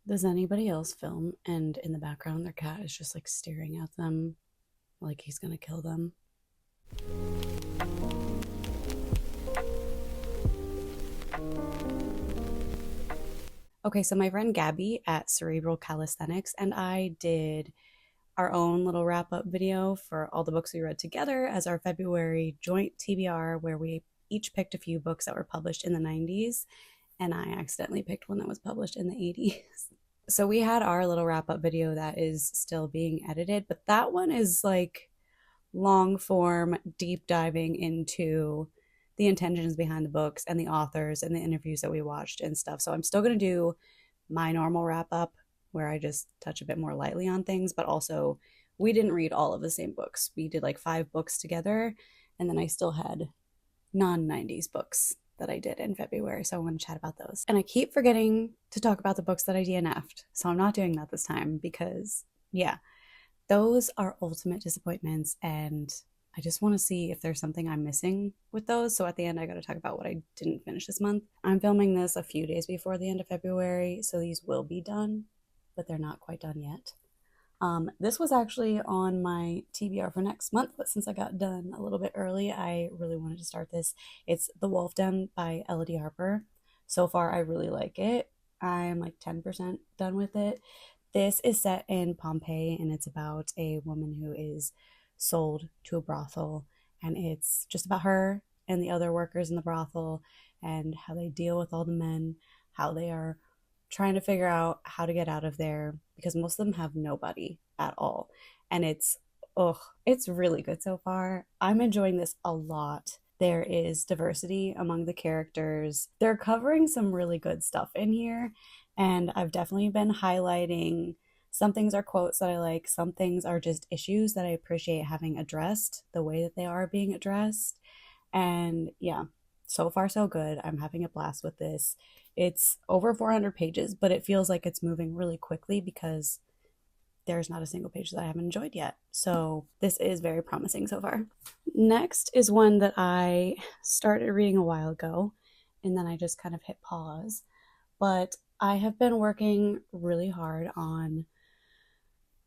Does anybody else film and in the background their cat is just like staring at them like he's gonna kill them? Okay, so my friend Gabby at Cerebral Calisthenics and I did our own little wrap up video for all the books we read together as our February joint TBR, where we each picked a few books that were published in the 90s, and I accidentally picked one that was published in the 80s. So we had our little wrap up video that is still being edited, but that one is like long form, deep diving into the intentions behind the books and the authors and the interviews that we watched and stuff. So I'm still going to do my normal wrap up where I just touch a bit more lightly on things, but also we didn't read all of the same books. We did like 5 books together, and then I still had non 90s books that I did in February. So I want to chat about those. And I keep forgetting to talk about the books that I DNF'd. So I'm not doing that this time because, yeah, those are ultimate disappointments. And I just want to see if there's something I'm missing with those. So at the end, I got to talk about what I didn't finish this month. I'm filming this a few days before the end of February, so these will be done, but they're not quite done yet. This was actually on my TBR for next month, but since I got done a little bit early, I really wanted to start this. It's The Wolf Den by Elodie Harper. So far, I really like it. I'm like 10% done with it. This is set in Pompeii, and it's about a woman who is sold to a brothel, and it's just about her and the other workers in the brothel and how they deal with all the men, how they are trying to figure out how to get out of there because most of them have nobody at all. And it's really good so far. I'm enjoying this a lot. There is diversity among the characters. They're covering some really good stuff in here, and I've definitely been highlighting some things are quotes that I like, some things are just issues that I appreciate having addressed the way that they are being addressed. And yeah, so far so good. I'm having a blast with this. It's over 400 pages, but it feels like it's moving really quickly because there's not a single page that I haven't enjoyed yet. So this is very promising so far. Next is one that I started reading a while ago, and then I just kind of hit pause. But I have been working really hard on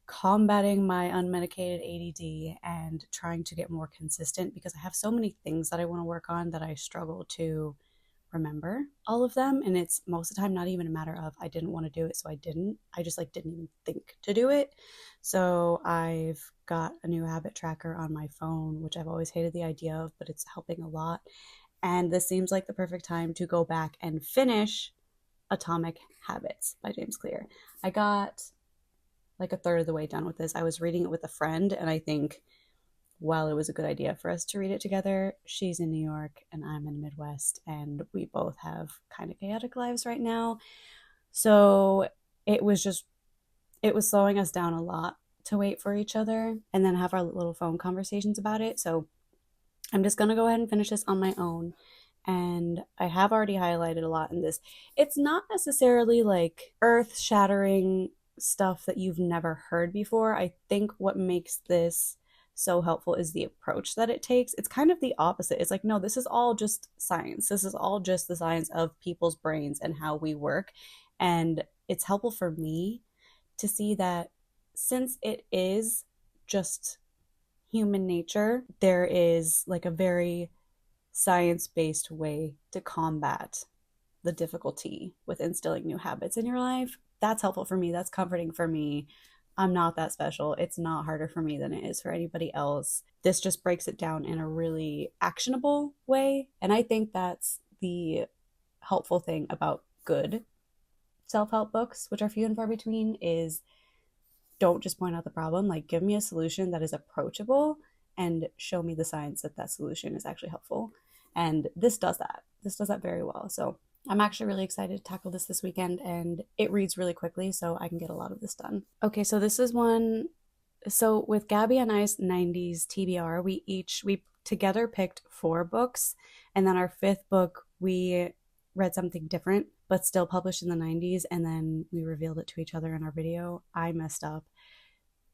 combating my unmedicated ADD and trying to get more consistent because I have so many things that I want to work on that I struggle to remember all of them. And it's most of the time not even a matter of I didn't want to do it, so I didn't. I just like didn't even think to do it. So I've got a new habit tracker on my phone, which I've always hated the idea of, but it's helping a lot. And this seems like the perfect time to go back and finish Atomic Habits by James Clear. I got like a third of the way done with this. I was reading it with a friend, and I think while it was a good idea for us to read it together, she's in New York and I'm in the Midwest, and we both have kind of chaotic lives right now. So it was slowing us down a lot to wait for each other and then have our little phone conversations about it. So I'm just going to go ahead and finish this on my own. And I have already highlighted a lot in this. It's not necessarily like earth shattering stuff that you've never heard before. I think what makes this so helpful is the approach that it takes. It's kind of the opposite. It's like, no, this is all just science. This is all just the science of people's brains and how we work. And it's helpful for me to see that since it is just human nature, there is like a very science-based way to combat the difficulty with instilling new habits in your life. That's helpful for me. That's comforting for me. I'm not that special. It's not harder for me than it is for anybody else. This just breaks it down in a really actionable way. And I think that's the helpful thing about good self-help books, which are few and far between, is don't just point out the problem. Like, give me a solution that is approachable and show me the science that that solution is actually helpful. And this does that. This does that very well. So I'm actually really excited to tackle this weekend, and it reads really quickly, so I can get a lot of this done. Okay, so this is one. So with Gabby and I's 90s TBR, we together picked 4 books, and then our 5th book, we read something different, but still published in the 90s, and then we revealed it to each other in our video. I messed up.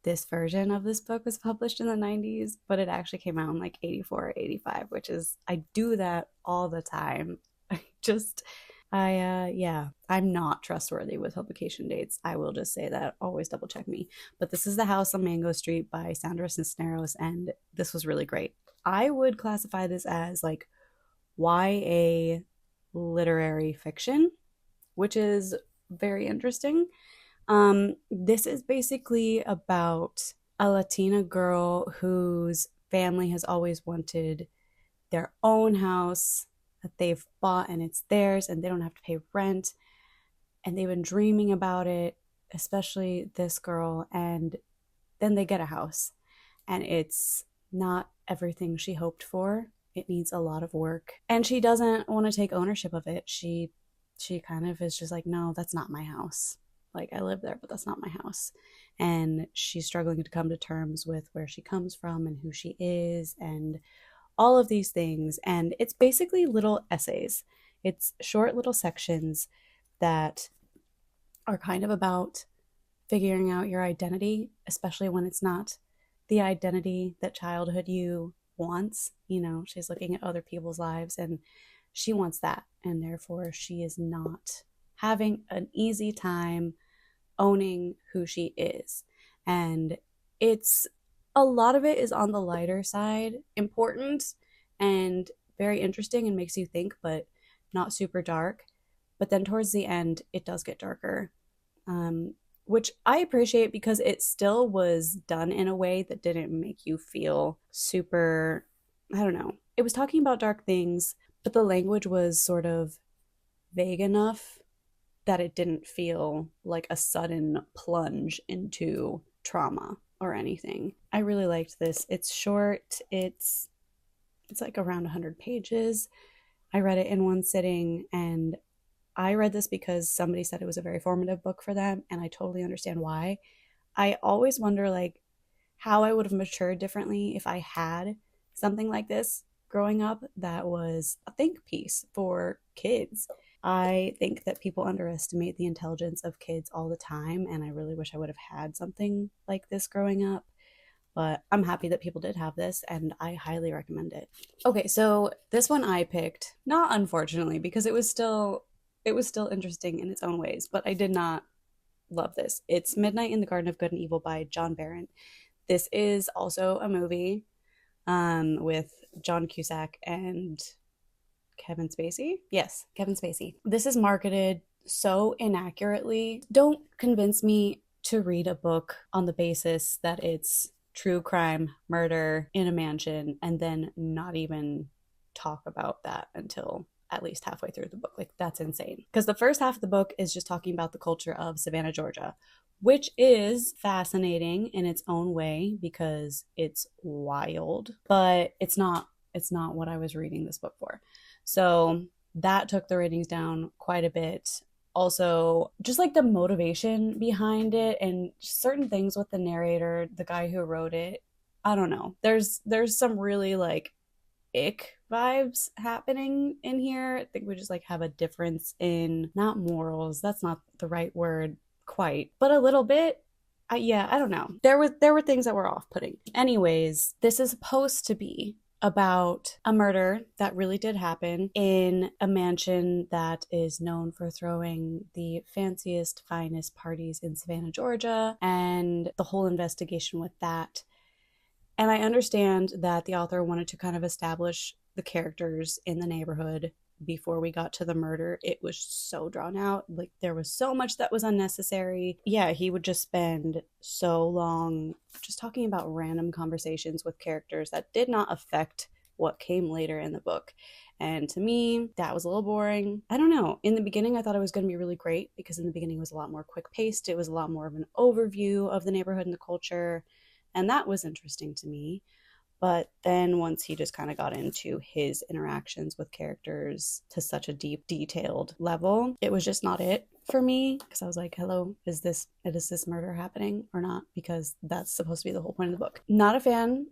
This version of this book was published in the 90s, but it actually came out in like 84 or 85, which is, I do that all the time. Yeah, I'm not trustworthy with publication dates. I will just say that. Always double check me. But this is The House on Mango Street by Sandra Cisneros, and this was really great. I would classify this as like YA literary fiction, which is very interesting. This is basically about a Latina girl whose family has always wanted their own house that they've bought and it's theirs and they don't have to pay rent. And they've been dreaming about it, especially this girl. And then they get a house and it's not everything she hoped for. It needs a lot of work. And she doesn't want to take ownership of it. She kind of is just like, no, that's not my house. Like, I live there, but that's not my house. And she's struggling to come to terms with where she comes from and who she is and all of these things. And it's basically little essays. It's short little sections that are kind of about figuring out your identity, especially when it's not the identity that childhood you wants. You know, she's looking at other people's lives and she wants that. And therefore, she is not having an easy time owning who she is. And it's a lot of it is on the lighter side, important and very interesting and makes you think, but not super dark. But then towards the end, it does get darker, which I appreciate because it still was done in a way that didn't make you feel super, I don't know. It was talking about dark things, but the language was sort of vague enough that it didn't feel like a sudden plunge into trauma or anything. I really liked this. It's short. It's like around 100 pages. I read it in one sitting, and I read this because somebody said it was a very formative book for them, and I totally understand why. I always wonder like how I would have matured differently if I had something like this growing up that was a think piece for kids. I think that people underestimate the intelligence of kids all the time, and I really wish I would have had something like this growing up. But I'm happy that people did have this, and I highly recommend it. Okay, so this one I picked, not unfortunately, because it was still interesting in its own ways, but I did not love this. It's Midnight in the Garden of Good and Evil by John Berendt. This is also a movie with John Cusack and Kevin Spacey? Yes, Kevin Spacey. This is marketed so inaccurately. Don't convince me to read a book on the basis that it's true crime, murder in a mansion, and then not even talk about that until at least halfway through the book. Like, that's insane. Because the first half of the book is just talking about the culture of Savannah, Georgia, which is fascinating in its own way because it's wild, but it's not what I was reading this book for. So that took the ratings down quite a bit. Also, just like the motivation behind it and certain things with the narrator, the guy who wrote it, I don't know. There's some really like ick vibes happening in here. I think we just like have a difference in, not morals, that's not the right word quite, but a little bit. I don't know. There were things that were off-putting. Anyways, this is supposed to be about a murder that really did happen in a mansion that is known for throwing the fanciest, finest parties in Savannah, Georgia, and the whole investigation with that. And I understand that the author wanted to kind of establish the characters in the neighborhood before we got to the murder. It was so drawn out. Like, there was so much that was unnecessary. Yeah, he would just spend so long just talking about random conversations with characters that did not affect what came later in the book. And to me, that was a little boring. I don't know. In the beginning, I thought it was going to be really great because in the beginning it was a lot more quick paced. It was a lot more of an overview of the neighborhood and the culture. And that was interesting to me. But then once he just kind of got into his interactions with characters to such a deep, detailed level, it was just not it for me. Because I was like, hello, is this murder happening or not? Because that's supposed to be the whole point of the book. Not a fan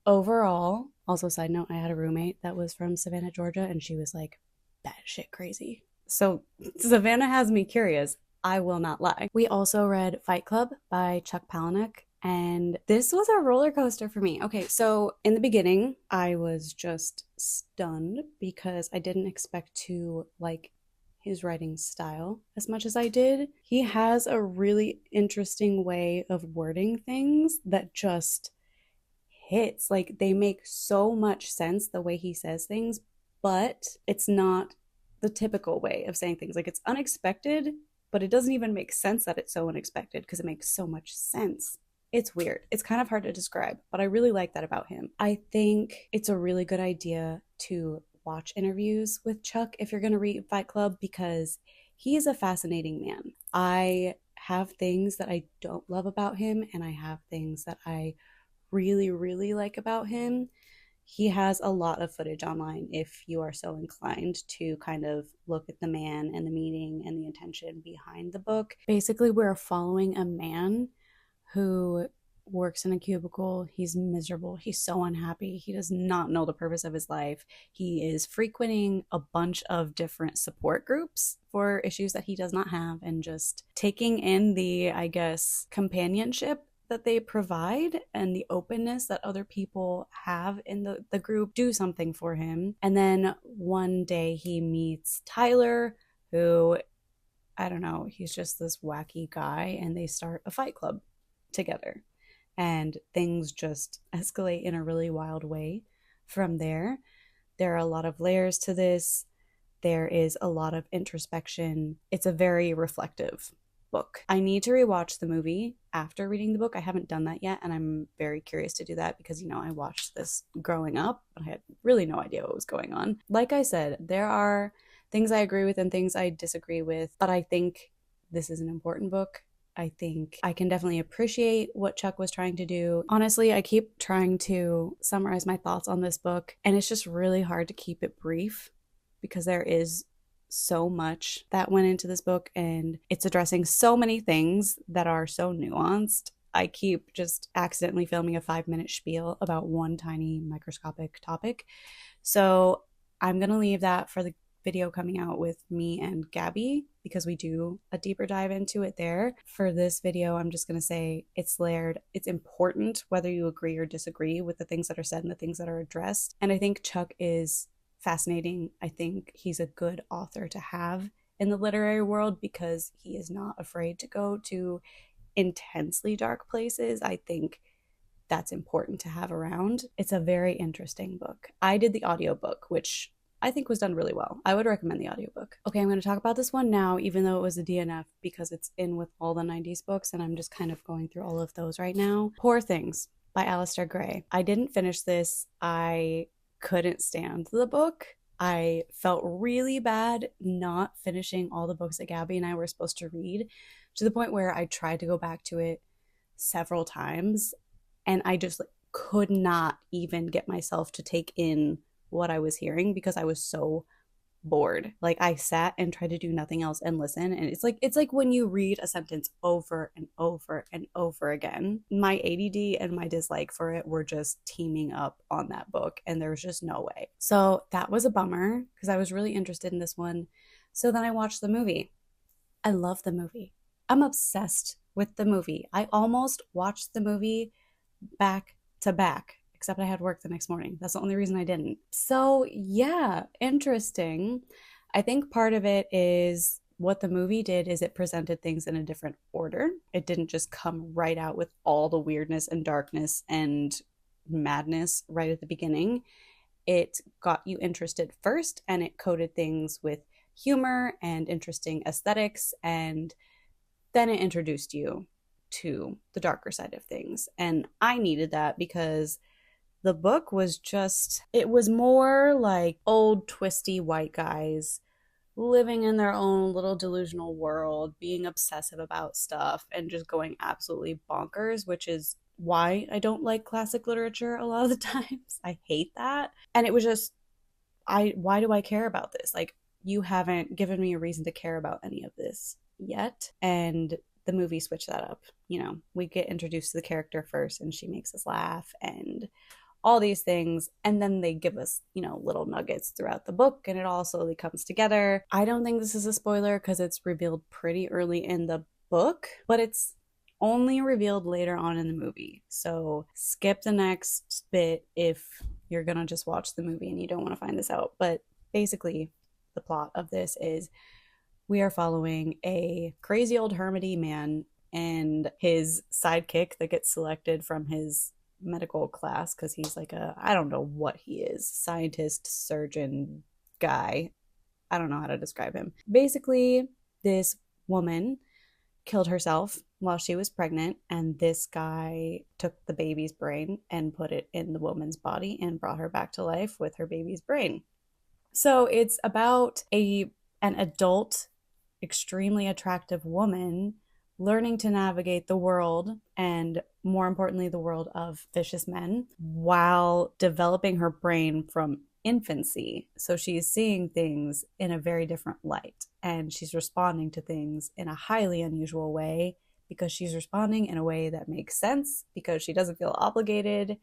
overall. Also, side note, I had a roommate that was from Savannah, Georgia, and she was like batshit crazy. So Savannah has me curious. I will not lie. We also read Fight Club by Chuck Palahniuk. And this was a roller coaster for me. Okay, so in the beginning, I was just stunned because I didn't expect to like his writing style as much as I did. He has a really interesting way of wording things that just hits. Like, they make so much sense the way he says things, but it's not the typical way of saying things. Like, it's unexpected, but it doesn't even make sense that it's so unexpected because it makes so much sense. It's weird. It's kind of hard to describe, but I really like that about him. I think it's a really good idea to watch interviews with Chuck if you're going to read Fight Club, because he is a fascinating man. I have things that I don't love about him, and I have things that I really, really like about him. He has a lot of footage online if you are so inclined to kind of look at the man and the meaning and the intention behind the book. Basically, we're following a man who works in a cubicle. He's miserable. He's so unhappy. He does not know the purpose of his life. He is frequenting a bunch of different support groups for issues that he does not have, and just taking in the, I guess, companionship that they provide and the openness that other people have in the group do something for him. And then one day he meets Tyler, who, I don't know, he's just this wacky guy, and they start a fight club together. And things just escalate in a really wild way from there. There are a lot of layers to this. There is a lot of introspection. It's a very reflective book. I need to rewatch the movie after reading the book. I haven't done that yet, and I'm very curious to do that because, I watched this growing up, but I had really no idea what was going on. Like I said, there are things I agree with and things I disagree with, but I think this is an important book. I think I can definitely appreciate what Chuck was trying to do. Honestly, I keep trying to summarize my thoughts on this book, and it's just really hard to keep it brief because there is so much that went into this book, and it's addressing so many things that are so nuanced. I keep just accidentally filming a 5-minute spiel about one tiny microscopic topic. So I'm going to leave that for the video coming out with me and Gabby, because we do a deeper dive into it there. For this video, I'm just going to say it's layered. It's important whether you agree or disagree with the things that are said and the things that are addressed. And I think Chuck is fascinating. I think he's a good author to have in the literary world because he is not afraid to go to intensely dark places. I think that's important to have around. It's a very interesting book. I did the audiobook, which I think was done really well. I would recommend the audiobook. Okay, I'm going to talk about this one now, even though it was a DNF, because it's in with all the 90s books, and I'm just kind of going through all of those right now. Poor Things by Alasdair Gray. I didn't finish this. I couldn't stand the book. I felt really bad not finishing all the books that Gabby and I were supposed to read, to the point where I tried to go back to it several times, and I just could not even get myself to take in what I was hearing because I was so bored. Like, I sat and tried to do nothing else and listen, and it's like when you read a sentence over and over and over again. My ADD and my dislike for it were just teaming up on that book, and there was just no way. So that was a bummer because I was really interested in this one. So then I watched the movie. I love the movie. I'm obsessed with the movie. I almost watched the movie back to back, except I had work the next morning. That's the only reason I didn't. So yeah, interesting. I think part of it is what the movie did is it presented things in a different order. It didn't just come right out with all the weirdness and darkness and madness right at the beginning. It got you interested first, and it coated things with humor and interesting aesthetics, and then it introduced you to the darker side of things. And I needed that because the book was just, it was more like old twisty white guys living in their own little delusional world, being obsessive about stuff and just going absolutely bonkers, which is why I don't like classic literature a lot of the times. I hate that. And it was just, why do I care about this? Like, you haven't given me a reason to care about any of this yet. And the movie switched that up. We get introduced to the character first, and she makes us laugh and all these things, and then they give us, little nuggets throughout the book, and it all slowly comes together. I don't think this is a spoiler because it's revealed pretty early in the book, but it's only revealed later on in the movie. So skip the next bit if you're gonna just watch the movie and you don't want to find this out. But basically, the plot of this is we are following a crazy old hermity man and his sidekick that gets selected from his medical class because he's like I don't know what he is, scientist, surgeon guy. I don't know how to describe him. Basically, this woman killed herself while she was pregnant, and this guy took the baby's brain and put it in the woman's body and brought her back to life with her baby's brain. So it's about an adult, extremely attractive woman learning to navigate the world, and more importantly, the world of vicious men, while developing her brain from infancy. So she's seeing things in a very different light, and she's responding to things in a highly unusual way because she's responding in a way that makes sense because she doesn't feel obligated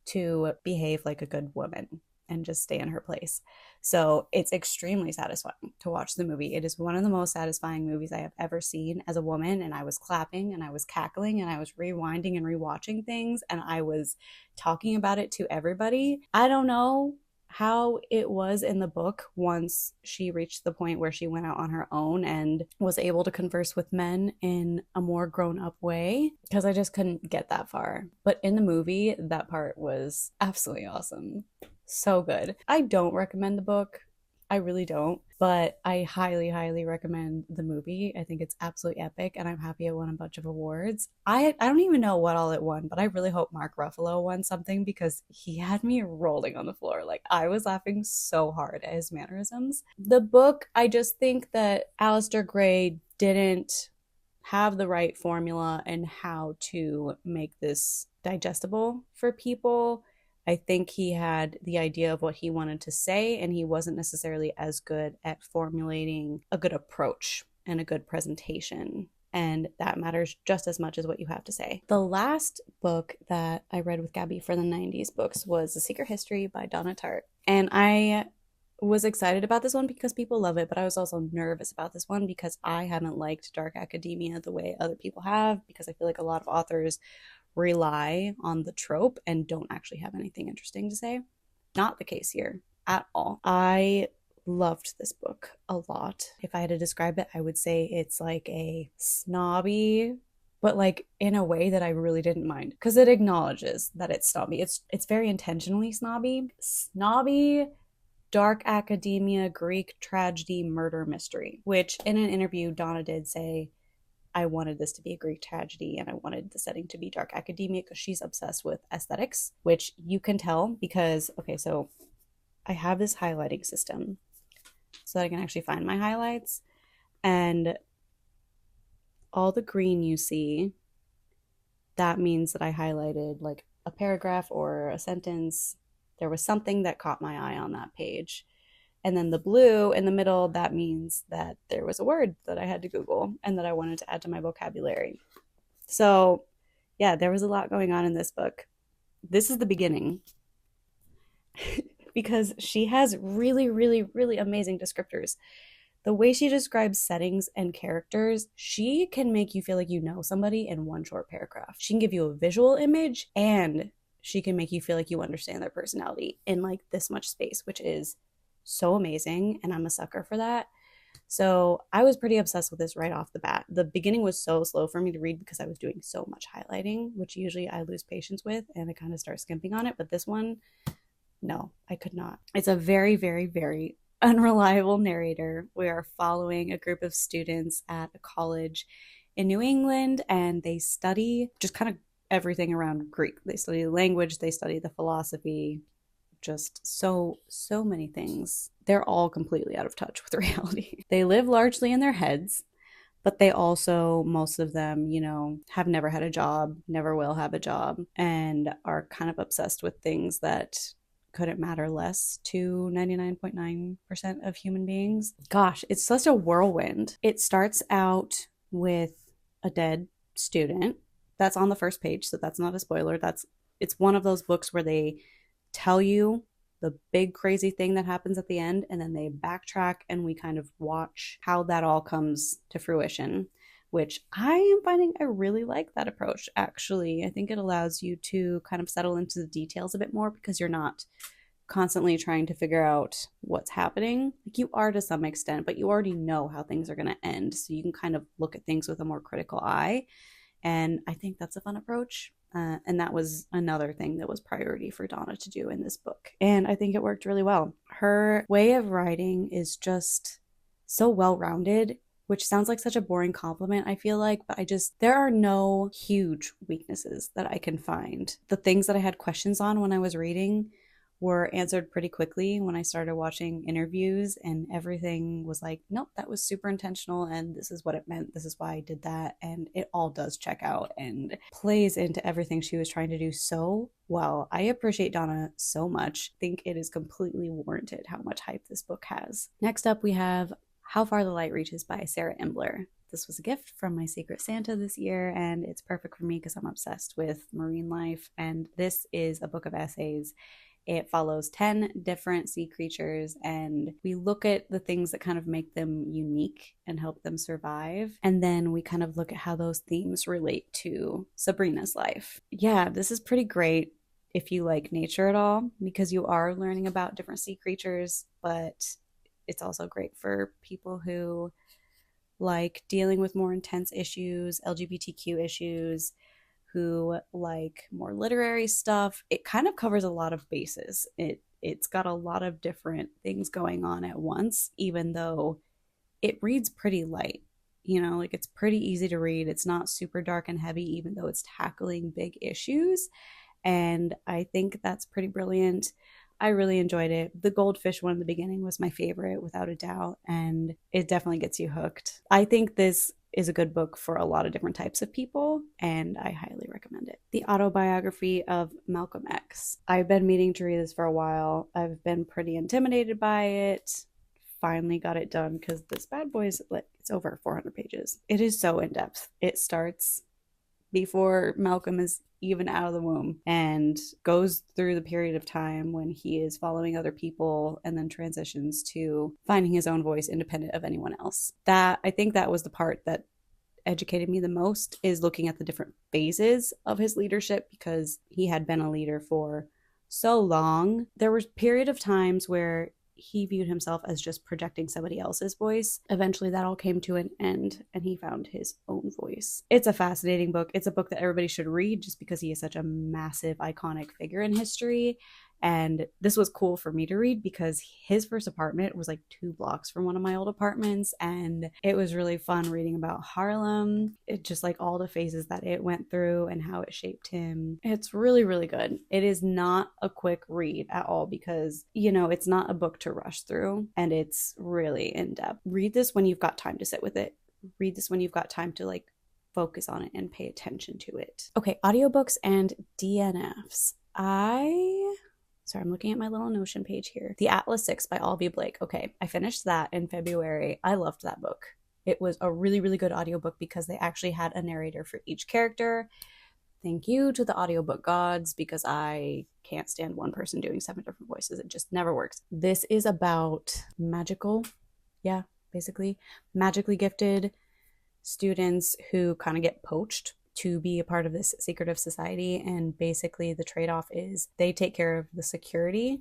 to behave like a good woman and just stay in her place. So it's extremely satisfying to watch the movie. It is one of the most satisfying movies I have ever seen as a woman, and I was clapping and I was cackling and I was rewinding and rewatching things and I was talking about it to everybody. I don't know how it was in the book once she reached the point where she went out on her own and was able to converse with men in a more grown-up way, because I just couldn't get that far. But in the movie, that part was absolutely awesome. So good. I don't recommend the book. I really don't. But I highly, highly recommend the movie. I think it's absolutely epic, and I'm happy it won a bunch of awards. I don't even know what all it won, but I really hope Mark Ruffalo won something because he had me rolling on the floor. Like, I was laughing so hard at his mannerisms. The book, I just think that Alasdair Gray didn't have the right formula and how to make this digestible for people. I think he had the idea of what he wanted to say, and he wasn't necessarily as good at formulating a good approach and a good presentation. And that matters just as much as what you have to say. The last book that I read with Gabby for the 90s books was The Secret History by Donna Tartt. And I was excited about this one because people love it, but I was also nervous about this one because I haven't liked dark academia the way other people have, because I feel like a lot of authors rely on the trope and don't actually have anything interesting to say. Not the case here at all. I loved this book a lot. If I had to describe it, I would say it's like a snobby, but like in a way that I really didn't mind, because it acknowledges that it's snobby. It's very intentionally snobby. Snobby dark academia, Greek tragedy, murder mystery, which in an interview Donna did say, I wanted this to be a Greek tragedy and I wanted the setting to be dark academia because she's obsessed with aesthetics, which you can tell because, okay, so I have this highlighting system so that I can actually find my highlights, and all the green you see, that means that I highlighted like a paragraph or a sentence. There was something that caught my eye on that page. And then the blue in the middle, that means that there was a word that I had to Google and that I wanted to add to my vocabulary. So yeah, there was a lot going on in this book. This is the beginning because she has really, really, really amazing descriptors. The way she describes settings and characters, she can make you feel like you know somebody in one short paragraph. She can give you a visual image, and she can make you feel like you understand their personality in like this much space, which is so amazing, and I'm a sucker for that. So I was pretty obsessed with this right off the bat. The beginning was so slow for me to read because I was doing so much highlighting, which usually I lose patience with and I kind of start skimping on it. But this one, no, I could not. It's a very, very, very unreliable narrator. We are following a group of students at a college in New England, and they study just kind of everything around Greek. They study the language, they study the philosophy, just so many things. They're all completely out of touch with reality. They live largely in their heads, but they also, most of them, you know, have never had a job, never will have a job, and are kind of obsessed with things that couldn't matter less to 99.9% of human beings. Gosh, it's such a whirlwind. It starts out with a dead student. That's on the first page, so that's not a spoiler. It's one of those books where they tell you the big crazy thing that happens at the end, and then they backtrack and we kind of watch how that all comes to fruition, which I am finding I really like that approach, actually. I think it allows you to kind of settle into the details a bit more because you're not constantly trying to figure out what's happening. Like, you are to some extent, but you already know how things are going to end. So you can kind of look at things with a more critical eye. And I think that's a fun approach. And that was another thing that was priority for Donna to do in this book. And I think it worked really well. Her way of writing is just so well-rounded, which sounds like such a boring compliment, I feel like, but there are no huge weaknesses that I can find. The things that I had questions on when I was reading were answered pretty quickly when I started watching interviews, and everything was like, nope, that was super intentional, and this is what it meant, this is why I did that, and it all does check out and plays into everything she was trying to do so well. I appreciate Donna so much. I think it is completely warranted how much hype this book has. Next up, we have How Far the Light Reaches by Sarah Imbler. This was a gift from my Secret Santa this year, and it's perfect for me because I'm obsessed with marine life, and this is a book of essays. It follows 10 different sea creatures, and we look at the things that kind of make them unique and help them survive. And then we kind of look at how those themes relate to Sabrina's life. Yeah, this is pretty great if you like nature at all, because you are learning about different sea creatures, but it's also great for people who like dealing with more intense issues, LGBTQ issues, who like more literary stuff. It kind of covers a lot of bases. It's got a lot of different things going on at once, even though it reads pretty light. You know, like, it's pretty easy to read. It's not super dark and heavy, even though it's tackling big issues. And I think that's pretty brilliant. I really enjoyed it. The goldfish one in the beginning was my favorite, without a doubt, and it definitely gets you hooked. I think this is a good book for a lot of different types of people, and I highly recommend it. The Autobiography of Malcolm X. I've been meaning to read this for a while. I've been pretty intimidated by it. Finally got it done because this bad boy is like, it's over 400 pages. It is so in-depth. It starts before Malcolm is even out of the womb and goes through the period of time when he is following other people, and then transitions to finding his own voice independent of anyone else. I think that was the part that educated me the most, is looking at the different phases of his leadership, because he had been a leader for so long. There was a period of times where he viewed himself as just projecting somebody else's voice. Eventually that all came to an end, and he found his own voice. It's a fascinating book. It's a book that everybody should read, just because he is such a massive, iconic figure in history. And this was cool for me to read because his first apartment was like 2 blocks from one of my old apartments, and it was really fun reading about Harlem. It just, like, all the phases that it went through and how it shaped him. It's really, really good. It is not a quick read at all, because, you know, it's not a book to rush through, and it's really in-depth. Read this when you've got time to sit with it. Read this when you've got time to, like, focus on it and pay attention to it. Okay, audiobooks and DNFs. Sorry, I'm looking at my little Notion page here. The Atlas 6 by Olivia Blake. Okay, I finished that in February. I loved that book. It was a really, really good audiobook because they actually had a narrator for each character. Thank you to the audiobook gods, because I can't stand one person doing 7 different voices. It just never works. This is about basically magically gifted students who kind of get poached to be a part of this secretive society, and basically the trade-off is they take care of the security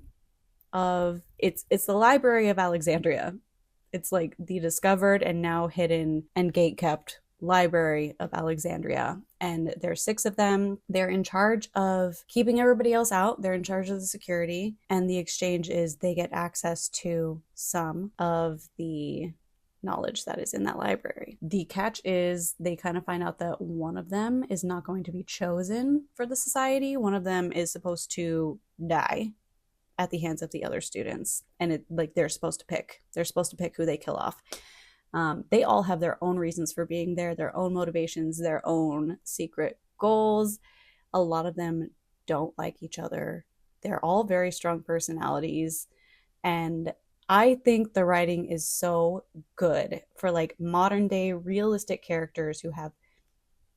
of it's the Library of Alexandria. It's like the discovered and now hidden and gatekept Library of Alexandria, and there's 6 of them. They're in charge of keeping everybody else out. They're in charge of the security, and the exchange is they get access to some of the knowledge that is in that library. The catch is they kind of find out that one of them is not going to be chosen for the society. One of them is supposed to die at the hands of the other students, and they're supposed to pick who they kill off. They all have their own reasons for being there, their own motivations, their own secret goals. A lot of them don't like each other. They're all very strong personalities, and I think the writing is so good for, like, modern day realistic characters who have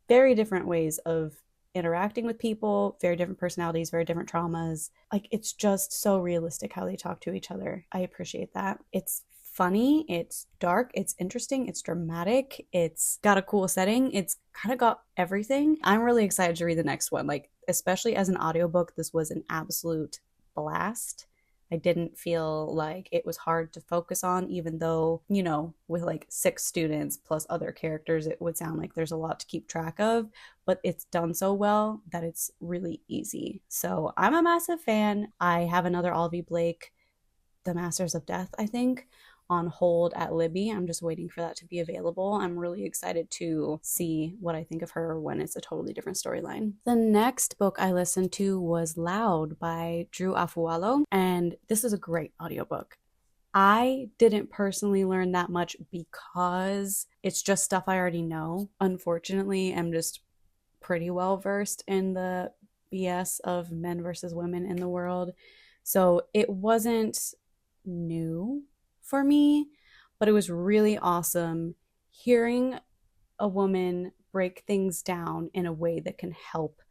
very different ways of interacting with people, very different personalities, very different traumas. Like, it's just so realistic how they talk to each other. I appreciate that. It's funny, it's dark, it's interesting, it's dramatic, it's got a cool setting, it's kind of got everything. I'm really excited to read the next one. Like, especially as an audiobook, this was an absolute blast. I didn't feel like it was hard to focus on, even though, you know, with like 6 students plus other characters, it would sound like there's a lot to keep track of, but it's done so well that it's really easy. So I'm a massive fan. I have another Olivia Blake, The Masters of Death, I think, on hold at Libby. I'm just waiting for that to be available. I'm really excited to see what I think of her when it's a totally different storyline. The next book I listened to was Loud by Drew Afualo, and this is a great audiobook. I didn't personally learn that much because it's just stuff I already know. Unfortunately, I'm just pretty well versed in the BS of men versus women in the world. So it wasn't new for me, but it was really awesome hearing a woman break things down in a way that can help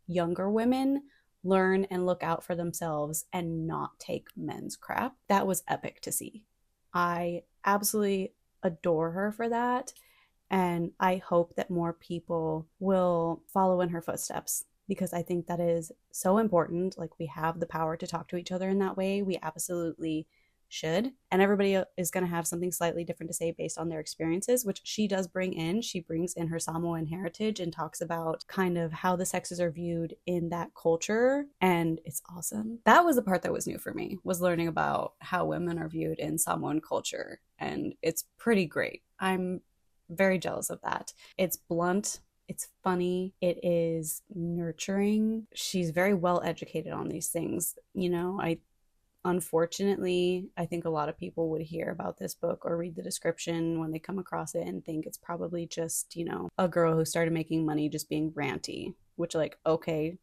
younger women learn and look out for themselves and not take men's crap. That was epic to see. I absolutely adore her for that, and I hope that more people will follow in her footsteps, because I think that is so important. Like, we have the power to talk to each other in that way. We absolutely should. And everybody is going to have something slightly different to say based on their experiences, which she does bring in. She brings in her Samoan heritage and talks about kind of how the sexes are viewed in that culture. And it's awesome. That was the part that was new for me, was learning about how women are viewed in Samoan culture. And it's pretty great. I'm very jealous of that. It's blunt. It's funny. It is nurturing. She's very well educated on these things. You know, Unfortunately, I think a lot of people would hear about this book or read the description when they come across it and think it's probably just, you know, a girl who started making money just being ranty, which, like, okay,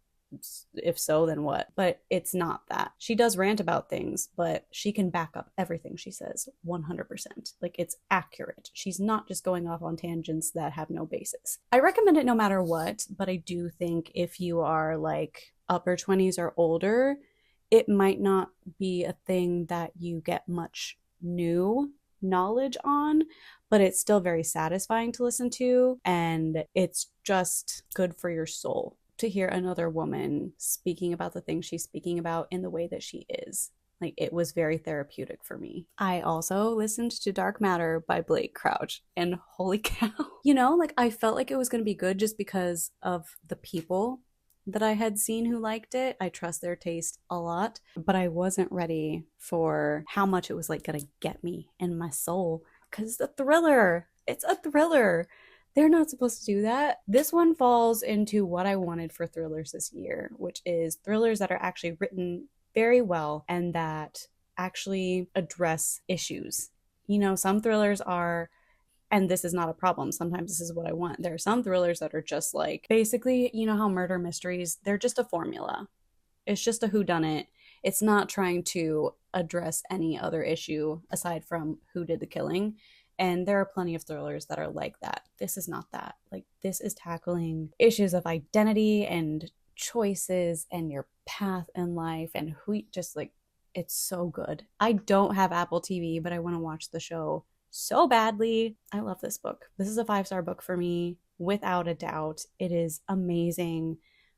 if so, then what? But it's not that. She does rant about things, but she can back up everything she says 100%. Like, it's accurate. She's not just going off on tangents that have no basis. I recommend it no matter what, but I do think if you are like upper 20s or older, it might not be a thing that you get much new knowledge on, but it's still very satisfying to listen to, and it's just good for your soul to hear another woman speaking about the things she's speaking about in the way that she is. Like, it was very therapeutic for me. I also listened to Dark Matter by Blake Crouch, and holy cow. You know, like, I felt like it was going to be good just because of the people that I had seen who liked it. I trust their taste a lot, but I wasn't ready for how much it was like gonna get me in my soul, because it's a thriller. It's a thriller. They're not supposed to do that. This one falls into what I wanted for thrillers this year, which is thrillers that are actually written very well and that actually address issues. You know, some thrillers are, and this is not a problem, sometimes this is what I want. There are some thrillers that are just like, basically, you know how murder mysteries, they're just a formula. It's just a whodunit. It's not trying to address any other issue aside from who did the killing. And there are plenty of thrillers that are like that. This is not that. Like, this is tackling issues of identity and choices and your path in life and who, just like, it's so good. I don't have Apple TV, but I want to watch the show so badly. I love this book. This is a 5-star book for me, without a doubt. It is amazing.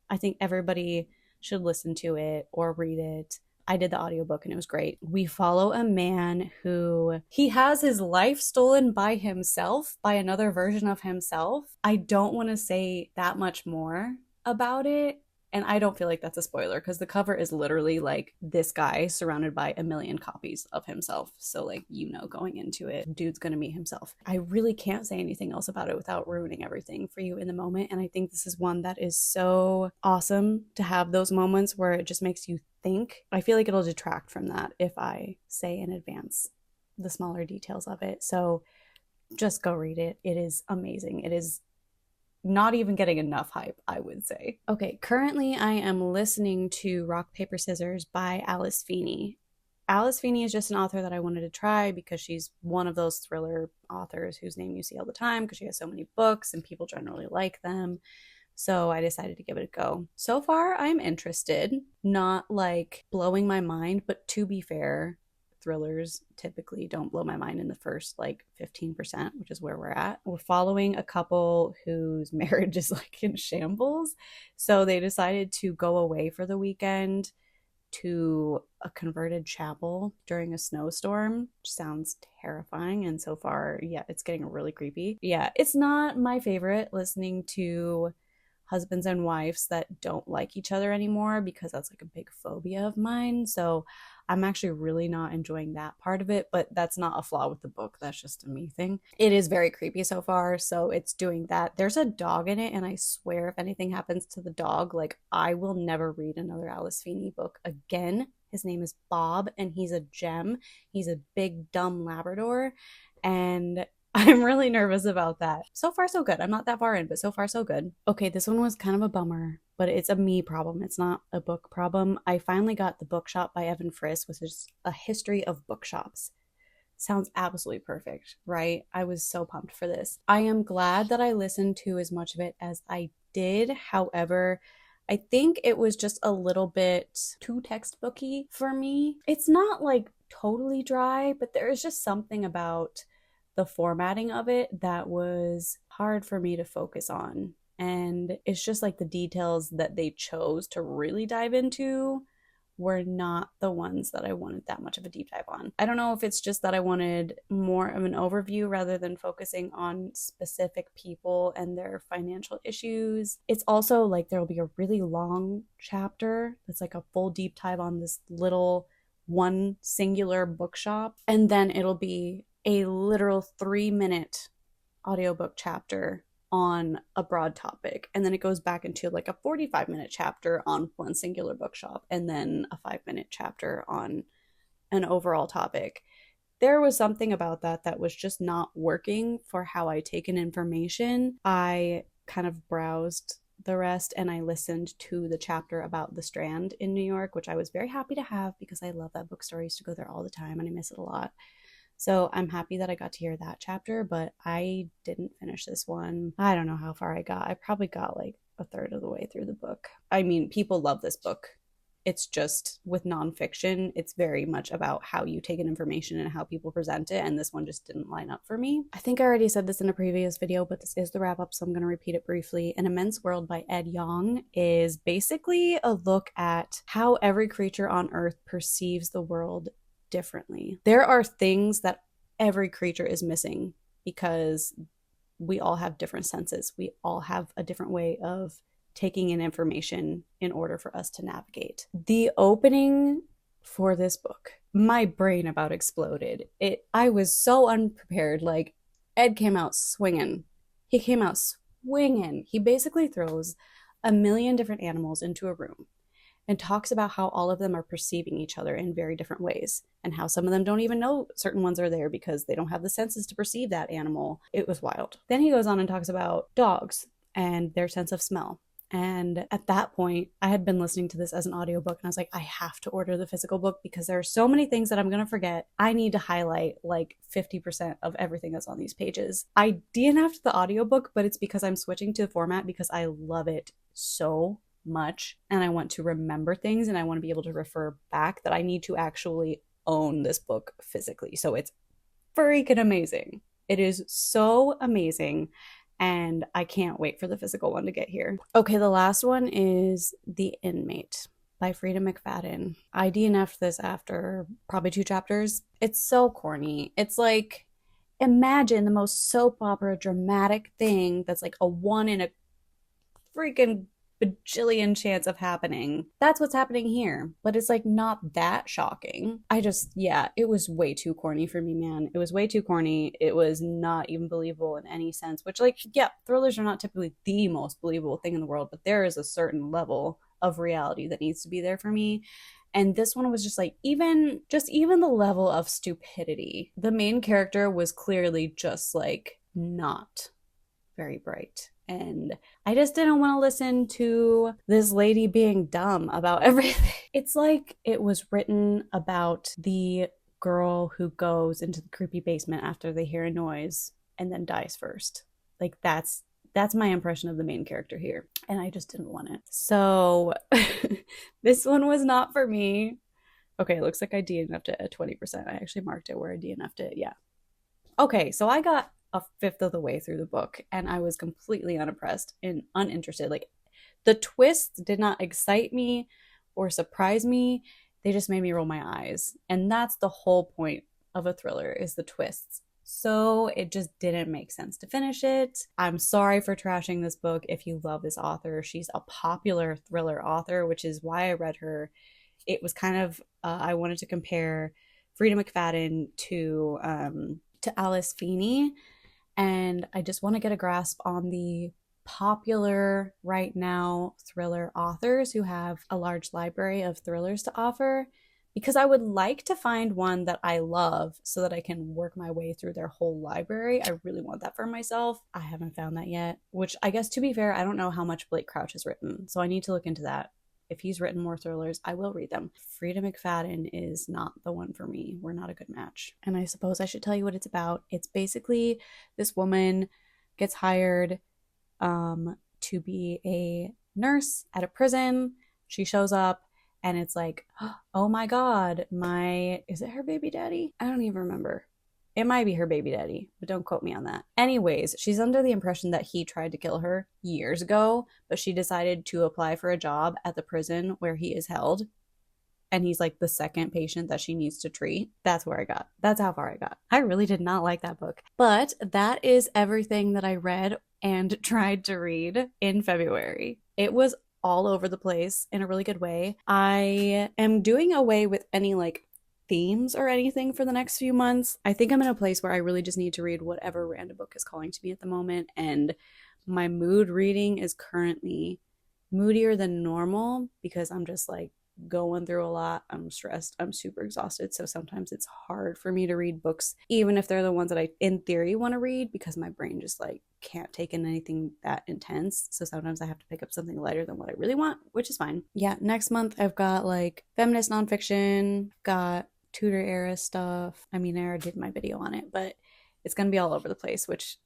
I think everybody should listen to it or read it. I did the audiobook and it was great. We follow a man who, he has his life stolen by himself, by another version of himself. I don't want to say that much more about it. And I don't feel like that's a spoiler, because the cover is literally like this guy surrounded by a million copies of himself. So, like, you know, going into it, dude's gonna meet himself. I really can't say anything else about it without ruining everything for you in the moment. And I think this is one that is so awesome to have those moments where it just makes you think. I feel like it'll detract from that if I say in advance the smaller details of it. So just go read it. It is amazing. It is not even getting enough hype, I would say. Okay, currently I am listening to Rock, Paper, Scissors by Alice Feeney. Alice Feeney is just an author that I wanted to try because she's one of those thriller authors whose name you see all the time because she has so many books and people generally like them. So I decided to give it a go. So far, I'm interested. Not like blowing my mind, but to be fair, thrillers typically don't blow my mind in the first like 15%, which is where we're at. We're following a couple whose marriage is like in shambles. So they decided to go away for the weekend to a converted chapel during a snowstorm, which sounds terrifying. And so far, yeah, it's getting really creepy. Yeah, it's not my favorite listening to husbands and wives that don't like each other anymore, because that's like a big phobia of mine. So I'm actually really not enjoying that part of it, but that's not a flaw with the book. That's just a me thing. It is very creepy so far, so it's doing that. There's a dog in it, and I swear if anything happens to the dog, like, I will never read another Alice Feeney book again. His name is Bob, and he's a gem. He's a big, dumb Labrador, and I'm really nervous about that. So far, so good. I'm not that far in, but so far, so good. Okay, this one was kind of a bummer, but it's a me problem. It's not a book problem. I finally got The Bookshop by Evan Friss, which is a history of bookshops. Sounds absolutely perfect, right? I was so pumped for this. I am glad that I listened to as much of it as I did. However, I think it was just a little bit too textbooky for me. It's not like totally dry, but there is just something about the formatting of it that was hard for me to focus on. And it's just like the details that they chose to really dive into were not the ones that I wanted that much of a deep dive on. I don't know if it's just that I wanted more of an overview rather than focusing on specific people and their financial issues. It's also like there'll be a really long chapter that's like a full deep dive on this little one singular bookshop, and then it'll be a literal 3-minute audiobook chapter on a broad topic, and then it goes back into like a 45-minute chapter on one singular bookshop, and then a 5-minute chapter on an overall topic. There was something about that was just not working for how I take in information. I kind of browsed the rest, and I listened to the chapter about the Strand in New York, which I was very happy to have because I love that bookstore. I used to go there all the time and I miss it a lot. So I'm happy that I got to hear that chapter, but I didn't finish this one. I don't know how far I got. I probably got like a third of the way through the book. I mean, people love this book. It's just with nonfiction, it's very much about how you take in information and how people present it, and this one just didn't line up for me. I think I already said this in a previous video, but this is the wrap-up, so I'm going to repeat it briefly. An Immense World by Ed Yong is basically a look at how every creature on Earth perceives the world differently. There are things that every creature is missing because we all have different senses. We all have a different way of taking in information in order for us to navigate. The opening for this book, my brain about exploded. I was so unprepared. Like, Ed came out swinging. He came out swinging. He basically throws a million different animals into a room and talks about how all of them are perceiving each other in very different ways, and how some of them don't even know certain ones are there because they don't have the senses to perceive that animal. It was wild. Then he goes on and talks about dogs and their sense of smell. And at that point, I had been listening to this as an audiobook, and I was like, I have to order the physical book because there are so many things that I'm going to forget. I need to highlight like 50% of everything that's on these pages. I DNF'd the audiobook, but it's because I'm switching to the format because I love it so much, and I want to remember things, and I want to be able to refer back, that I need to actually own this book physically. So it's freaking amazing. It is so amazing, and I can't wait for the physical one to get here. Okay, the last one is The Inmate by Frida McFadden. I DNF'd this after probably 2 chapters. It's so corny. It's like, imagine the most soap opera dramatic thing that's like a 1 in a freaking bajillion chance of happening. That's what's happening here, but it's like not that shocking. It was way too corny for me, man. It was way too corny. It was not even believable in any sense, which, like, yeah, thrillers are not typically the most believable thing in the world, but there is a certain level of reality that needs to be there for me. And this one was just like, even the level of stupidity. The main character was clearly just like not very bright. And I just didn't want to listen to this lady being dumb about everything. It's like it was written about the girl who goes into the creepy basement after they hear a noise and then dies first. Like, that's my impression of the main character here. And I just didn't want it. So this one was not for me. Okay, it looks like I DNF'd it at 20%. I actually marked it where I DNF'd it. Yeah. Okay, so I got a fifth of the way through the book, and I was completely unimpressed and uninterested. Like, the twists did not excite me or surprise me. they just made me roll my eyes. And that's the whole point of a thriller, is the twists. So it just didn't make sense to finish it. I'm sorry for trashing this book if you love this author. She's a popular thriller author, which is why I read her. It was kind of, I wanted to compare Frida McFadden to Alice Feeney, and I just want to get a grasp on the popular right now thriller authors who have a large library of thrillers to offer, because I would like to find one that I love so that I can work my way through their whole library. I really want that for myself. I haven't found that yet, which I guess, to be fair, I don't know how much Blake Crouch has written, so I need to look into that. If he's written more thrillers, I will read them. Frida McFadden is not the one for me. We're not a good match. And I suppose I should tell you what it's about. It's basically this woman gets hired to be a nurse at a prison. She shows up and it's like, oh my God, is it her baby daddy? I don't even remember. It might be her baby daddy, but don't quote me on that. Anyways, she's under the impression that he tried to kill her years ago, but she decided to apply for a job at the prison where he is held. And he's like the second patient that she needs to treat. That's where I got. That's how far I got. I really did not like that book. But that is everything that I read and tried to read in February. It was all over the place in a really good way. I am doing away with any like themes or anything for the next few months. I think I'm in a place where I really just need to read whatever random book is calling to me at the moment, and my mood reading is currently moodier than normal because I'm just like going through a lot. I'm stressed. I'm super exhausted. So sometimes it's hard for me to read books, even if they're the ones that I, in theory, want to read, because my brain just like can't take in anything that intense. So sometimes I have to pick up something lighter than what I really want, which is fine. Yeah, next month I've got like feminist nonfiction, got Tudor era stuff. I mean, I already did my video on it, but it's going to be all over the place, which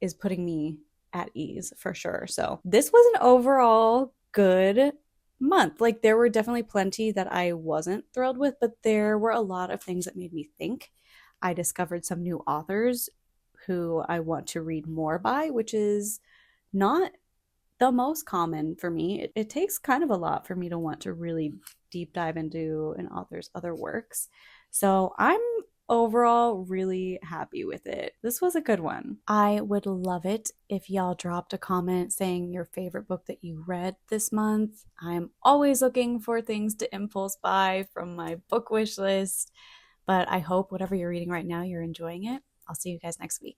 is putting me at ease for sure. So this was an overall good month. Like, there were definitely plenty that I wasn't thrilled with, but there were a lot of things that made me think. I discovered some new authors who I want to read more by, which is not the most common for me. It takes kind of a lot for me to want to really deep dive into an author's other works. So I'm overall really happy with it. This was a good one. I would love it if y'all dropped a comment saying your favorite book that you read this month. I'm always looking for things to impulse buy from my book wish list, but I hope whatever you're reading right now, you're enjoying it. I'll see you guys next week.